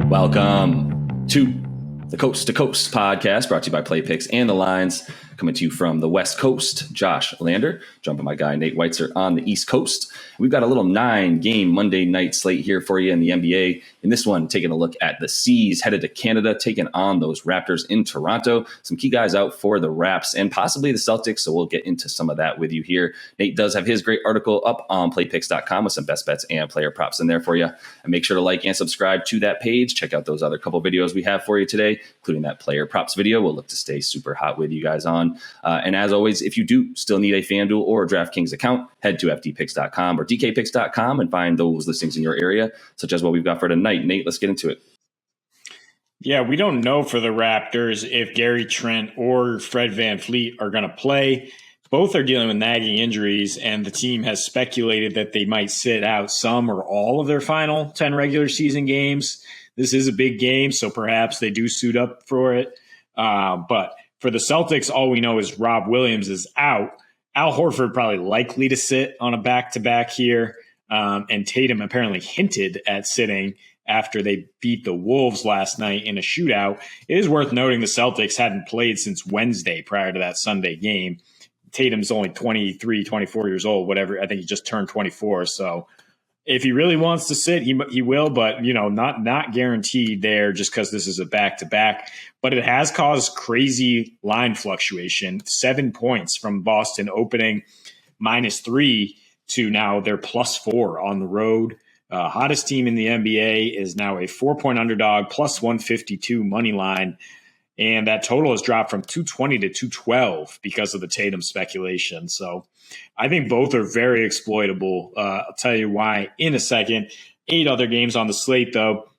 Welcome to the Coast to Coast podcast, brought to you by Play Picks and the Lines. Coming to you from the West Coast, Josh Lander, jumping my guy Nate Weitzer on the East Coast. We've got a little 9-game Monday night slate here for you in the NBA. In this one, taking a look at the C's headed to Canada, taking on those Raptors in Toronto. Some key guys out for the Raps and possibly the Celtics, so we'll get into some of that with you here. Nate does have his great article up on playpicks.com with some best bets and player props in there for you. And make sure to like and subscribe to that page. Check out those other couple videos we have for you today, including that player props video. We'll look to stay super hot with you guys on. And as always, if you do still need a FanDuel or a DraftKings account, head to fdpicks.com or dkpicks.com and find those listings in your area, such as what we've got for tonight. Nate, let's get into it. Yeah, we don't know for the Raptors if Gary Trent or Fred VanVleet are going to play. Both are dealing with nagging injuries, and the team has speculated that they might sit out some or all of their final 10 regular season games. This is a big game, so perhaps they do suit up for it. But for the Celtics, all we know is Rob Williams is out. Al Horford probably likely to sit on a back-to-back here. And Tatum apparently hinted at sitting after they beat the Wolves last night in a shootout. It is worth noting the Celtics hadn't played since Wednesday prior to that Sunday game. Tatum's only 23, 24 years old, whatever. I think he just turned 24. So if he really wants to sit, he will, but not guaranteed there just because this is a back-to-back. But it has caused crazy line fluctuation. 7 points from Boston opening -3 to now they're +4 on the road. Hottest team in the NBA is now a 4-point underdog, +152 money line. And that total has dropped from 220 to 212 because of the Tatum speculation. So I think both are very exploitable. I'll tell you why in a second. 8 other games on the slate, though.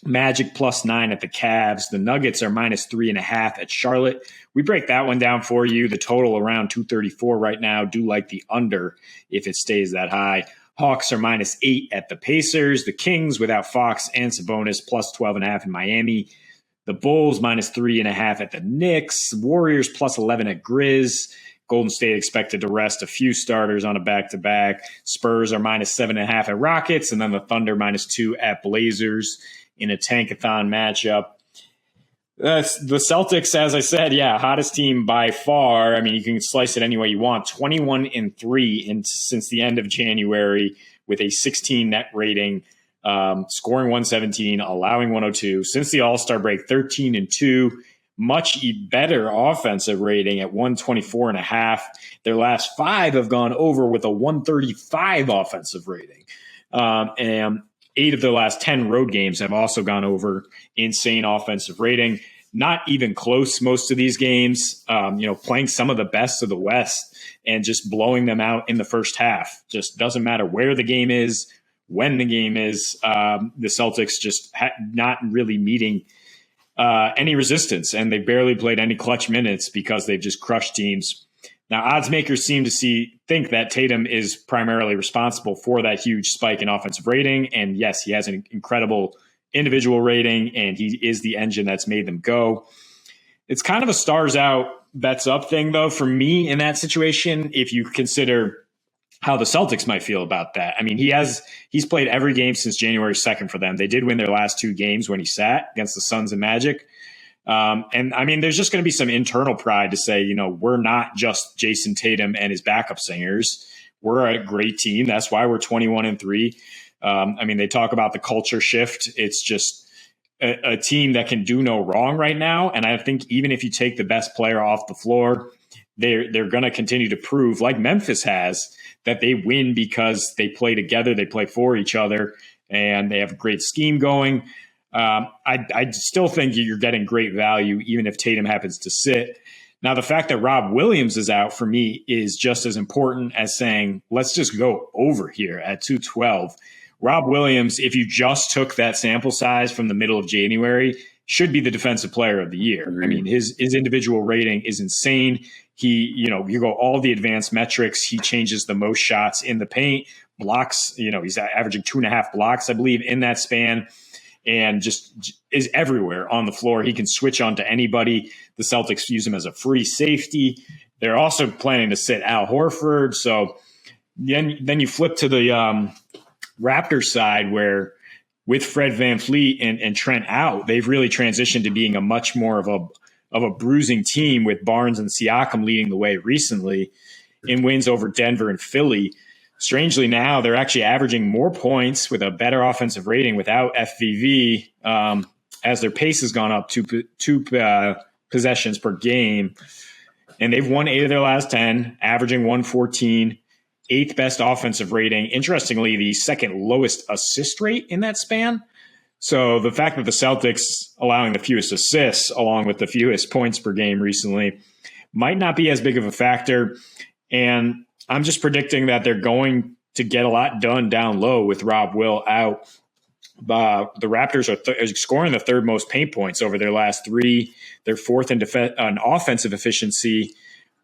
Magic +9 at the Cavs. The Nuggets are -3.5 at Charlotte. We break that one down for you. The total around 234 right now. Do like the under if it stays that high. Hawks are -8 at the Pacers. The Kings without Fox and Sabonis +12.5 in Miami. The Bulls -3.5 at the Knicks. Warriors +11 at Grizz. Golden State expected to rest a few starters on a back-to-back. Spurs are -7.5 at Rockets. And then the Thunder -2 at Blazers in a tankathon matchup. The Celtics, as I said, hottest team by far. I mean, you can slice it any way you want. 21-3 since the end of January with a 16 net rating, scoring 117, allowing 102. Since the All-Star break, 13-2, much better offensive rating at 124.5. Their last 5 have gone over with a 135 offensive rating. And 8 of their last 10 road games have also gone over. Insane offensive rating. Not even close most of these games, playing some of the best of the West and just blowing them out in the first half. Just doesn't matter where the game is, when the game is. The Celtics just not really meeting any resistance, and they barely played any clutch minutes because they've just crushed teams. Now, odds makers seem to think that Tatum is primarily responsible for that huge spike in offensive rating. And yes, he has an incredible individual rating, and he is the engine that's made them go. It's kind of a stars out, bets up thing, though, for me in that situation, if you consider how the Celtics might feel about that. I mean, he's played every game since January 2nd for them. They did win their last 2 games when he sat against the Suns and Magic. And I mean, there's just going to be some internal pride to say, we're not just Jason Tatum and his backup singers. We're a great team. That's why we're 21-3. I mean, they talk about the culture shift. It's just a team that can do no wrong right now. And I think even if you take the best player off the floor, they're going to continue to prove, like Memphis has, that they win because they play together, they play for each other, and they have a great scheme going. I still think you're getting great value, even if Tatum happens to sit. Now, the fact that Rob Williams is out for me is just as important as saying, let's just go over here at 212. Rob Williams, if you just took that sample size from the middle of January, should be the defensive player of the year. I mean, his individual rating is insane. You go all the advanced metrics. He changes the most shots in the paint, blocks, he's averaging 2.5 blocks, I believe, in that span. And just is everywhere on the floor. He can switch on to anybody. The Celtics use him as a free safety. They're also planning to sit Al Horford. So then you flip to the Raptors side where with Fred VanVleet and Trent out, they've really transitioned to being a much more of a bruising team, with Barnes and Siakam leading the way recently in wins over Denver and Philly. Strangely, now they're actually averaging more points with a better offensive rating without FVV, as their pace has gone up two possessions per game. And they've won 8 of their last 10, averaging 114, 8th best offensive rating. Interestingly, the second lowest assist rate in that span. So the fact that the Celtics allowing the fewest assists along with the fewest points per game recently might not be as big of a factor. And I'm just predicting that they're going to get a lot done down low with Rob Will out. The Raptors are scoring the 3rd most paint points over their last 3. They're 4th in offensive efficiency.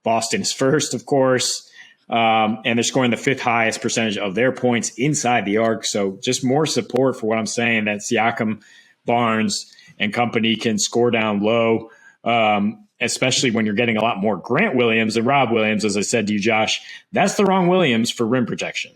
Boston's 1st, of course. And they're scoring the 5th highest percentage of their points inside the arc. So just more support for what I'm saying, that Siakam, Barnes, and company can score down low, especially when you're getting a lot more Grant Williams than Rob Williams. As I said to you, Josh, that's the wrong Williams for rim protection.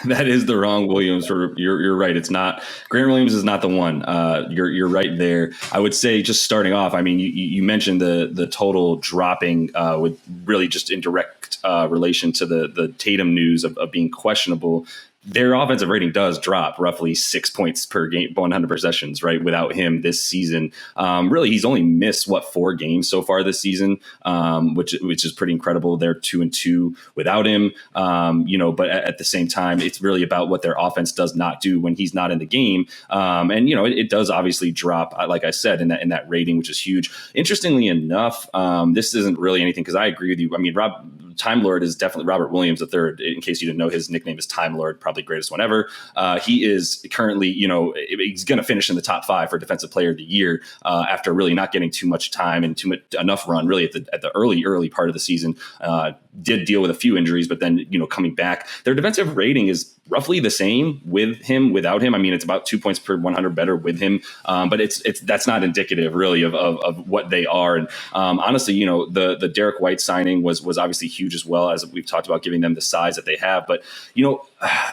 That is the wrong Williams. You're right. It's not. Grant Williams is not the one. You're right there. I would say, just starting off, I mean, you mentioned the total dropping with really just in direct relation to the Tatum news of being questionable. Their offensive rating does drop roughly 6 points per game, 100 possessions, right? Without him this season, really, he's only missed 4 games so far this season, which is pretty incredible. They're 2-2 without him, But at the same time, it's really about what their offense does not do when he's not in the game, it does obviously drop, like I said, in that rating, which is huge. Interestingly enough, this isn't really anything, because I agree with you. I mean, Time Lord is definitely Robert Williams III. In case you didn't know, his nickname is Time Lord, probably greatest one ever. He is currently, he's going to finish in the top 5 for Defensive Player of the Year after really not getting too much time and enough run really at the early part of the season. Did deal with a few injuries, but then, coming back, their defensive rating is roughly the same with him, without him. I mean, it's about 2 points per 100 better with him, but that's not indicative really of what they are. And honestly, the Derek White signing was obviously huge as well, as we've talked about, giving them the size that they have. But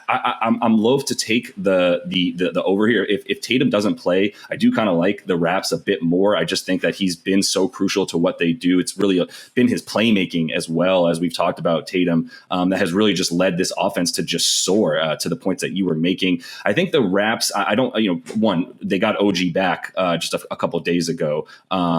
I'm loath to take the over here. If Tatum doesn't play, I do kind of like the Raps a bit more. I just think that he's been so crucial to what they do. It's really been his playmaking, as well as we've talked about Tatum, that has really just led this offense to just soar to the points that you were making. I think the Raps, they got OG back just a couple of days ago.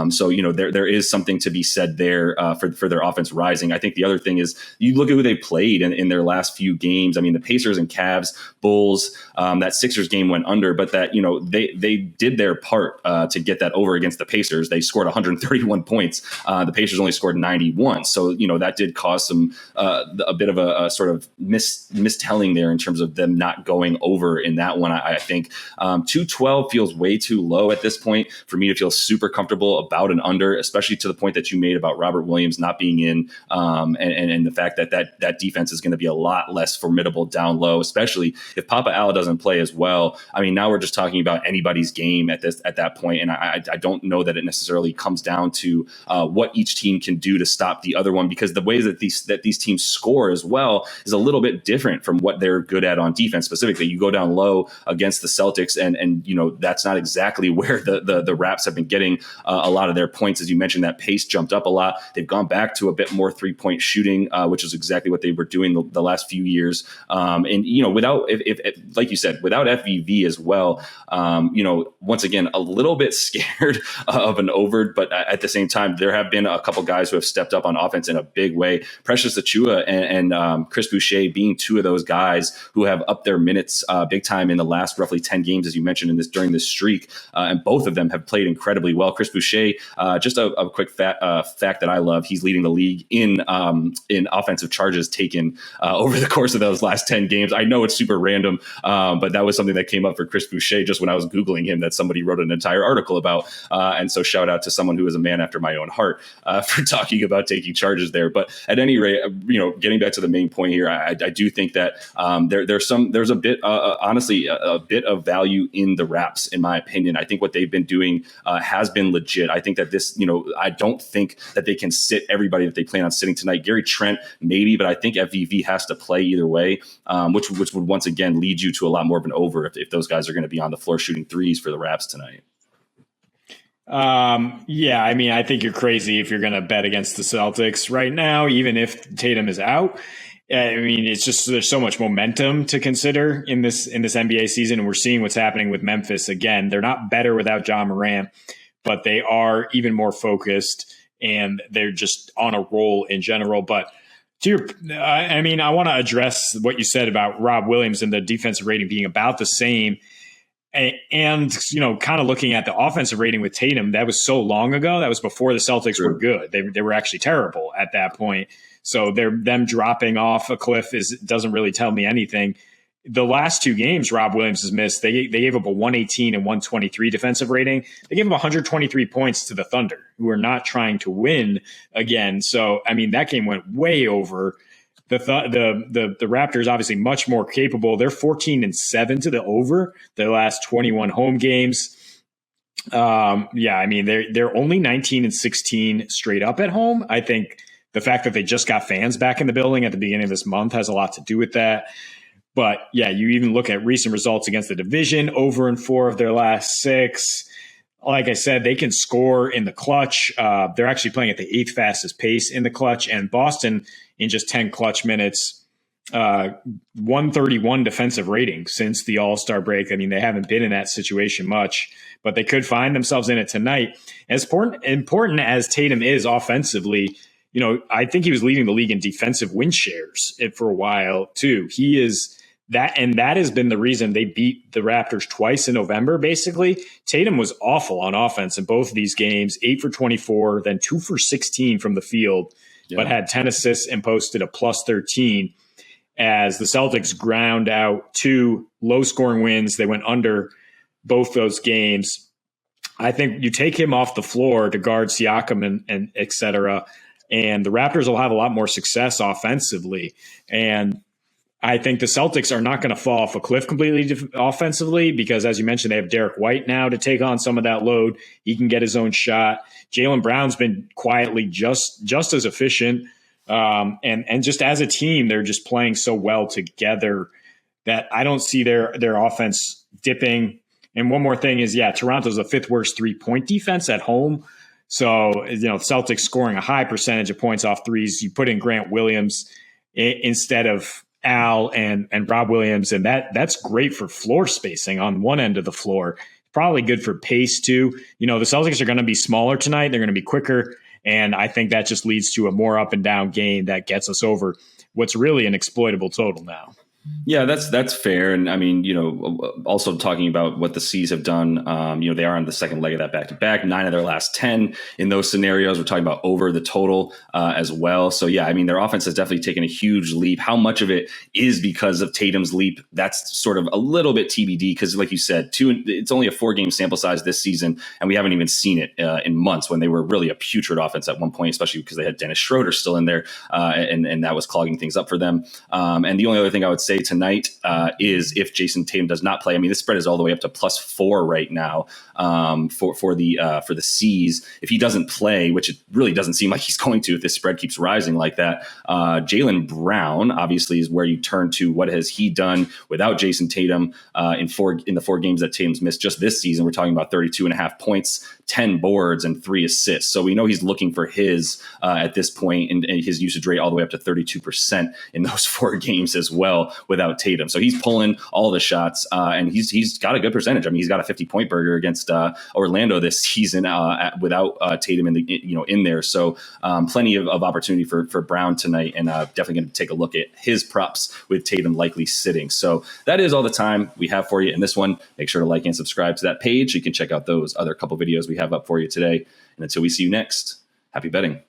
So there is something to be said there for their offense rising. I think the other thing is, you look at who they played in their last few games. I mean, the Pacers and Cavs, Bulls, that Sixers game went under, but that, they did their part to get that over against the Pacers. They scored 131 points. The Pacers only scored 91. So, that did cause some a bit of a sort of mistelling there in terms of them not going over in that one. I think 212 feels way too low at this point for me to feel super comfortable about an under, especially to the point that you made about Robert Williams not being in, and the fact that defense is going to be a lot less formidable down low, especially if Papa Al doesn't play as well. I mean, now we're just talking about anybody's game at that point, and I don't know that it necessarily comes down to what each team can do to stop the other one, because the ways that these teams score as well is a little bit different from what they're good at on defense. Specifically, you go down low against the Celtics, and that's not exactly where the Raps have been getting a lot of their points. As you mentioned, that pace jumped up a lot. They've gone back to a bit more 3-point shooting, which is exactly what they were doing the last few years. Without, like you said, without FVV as well, once again, a little bit scared of an over, but at the same time, there have been a couple guys who have stepped up on offense in a big way. Precious Achiuwa and Chris Boucher being two of those guys who have upped their minutes big time in the last roughly 10 games, as you mentioned, during this streak. And both of them have played incredibly well. Chris Boucher, just a quick fact that I love, he's leading the league in offensive charges taken over the course of those last 10 games. I know it's super random, but that was something that came up for Chris Boucher just when I was Googling him, that somebody wrote an entire article about. And so shout out to someone who is a man after my own heart for talking about taking charges there. But at any rate, getting back to the main point here, I do think that there's a bit, honestly, a bit of value in the Raps, in my opinion. I think what they've been doing has been legit. I think that this, I don't think that they can sit everybody that they plan on sitting tonight. Gary Trent, maybe, but I think FVV has to play either way, which would once again lead you to a lot more of an over if those guys are going to be on the floor shooting threes for the Raps tonight. Yeah, I mean, I think you're crazy if you're going to bet against the Celtics right now, even if Tatum is out. I mean, it's just there's so much momentum to consider in this NBA season, and we're seeing what's happening with Memphis again. They're not better without John Morant, but they are even more focused, and they're just on a roll in general. But I want to address what you said about Rob Williams and the defensive rating being about the same. And, kind of looking at the offensive rating with Tatum, that was so long ago. That was before the Celtics were good. They were actually terrible at that point. So them dropping off a cliff doesn't really tell me anything. The last two games Rob Williams has missed, they gave up a 118 and 123 defensive rating. They gave him 123 points to the Thunder, who are not trying to win again. So, I mean, that game went way over. The Raptors obviously much more capable. They're 14-7 to the over their last 21 home games. I mean they're only 19-16 straight up at home. I think the fact that they just got fans back in the building at the beginning of this month has a lot to do with that. But yeah, you even look at recent results against the division, over in 4 of their last 6. Like I said, they can score in the clutch. They're actually playing at the 8th fastest pace in the clutch, and Boston in just 10 clutch minutes, 131 defensive rating since the All-Star break. I mean, they haven't been in that situation much, but they could find themselves in it tonight. As important as Tatum is offensively, I think he was leading the league in defensive win shares for a while too. He is that, and that has been the reason they beat the Raptors twice in November, basically. Tatum was awful on offense in both of these games, 8 for 24, then 2 for 16 from the field, but had 10 assists and posted a plus 13 as the Celtics ground out 2 low-scoring wins. They went under both those games. I think you take him off the floor to guard Siakam and et cetera, and the Raptors will have a lot more success offensively. And I think the Celtics are not going to fall off a cliff completely offensively because, as you mentioned, they have Derek White now to take on some of that load. He can get his own shot. Jaylen Brown's been quietly just as efficient. And just as a team, they're just playing so well together that I don't see their offense dipping. And one more thing is, Toronto's the 5th worst 3-point defense at home. So, Celtics scoring a high percentage of points off threes. You put in Grant Williams instead of Al and Rob Williams, and that's great for floor spacing on one end of the floor. Probably good for pace too. The Celtics are going to be smaller tonight. They're going to be quicker, and I think that just leads to a more up and down game that gets us over what's really an exploitable total now. Yeah, that's fair. And I mean, also talking about what the C's have done, they are on the second leg of that back-to-back, 9 of their last 10 in those scenarios. We're talking about over the total as well. So, yeah, I mean, their offense has definitely taken a huge leap. How much of it is because of Tatum's leap? That's sort of a little bit TBD because, like you said, it's only a 4-game sample size this season, and we haven't even seen it in months when they were really a putrid offense at one point, especially because they had Dennis Schroeder still in there, and that was clogging things up for them. And the only other thing I would say tonight is if Jason Tatum does not play. I mean, this spread is all the way up to +4 right now for the C's. If he doesn't play, which it really doesn't seem like he's going to, if this spread keeps rising like that, Jaylen Brown obviously is where you turn to. What has he done without Jason Tatum in the 4 games that Tatum's missed just this season? We're talking about 32.5 points, 10 boards, and 3 assists. So we know he's looking for his at this point, and his usage rate all the way up to 32% in those 4 games as well without Tatum. So he's pulling all the shots, and he's got a good percentage. I mean, he's got a 50-point burger against Orlando this season without Tatum in there. So plenty of opportunity for Brown tonight, and definitely going to take a look at his props with Tatum likely sitting. So that is all the time we have for you in this one. Make sure to like and subscribe to that page. You can check out those other couple videos we have up for you today. And until we see you next, happy betting.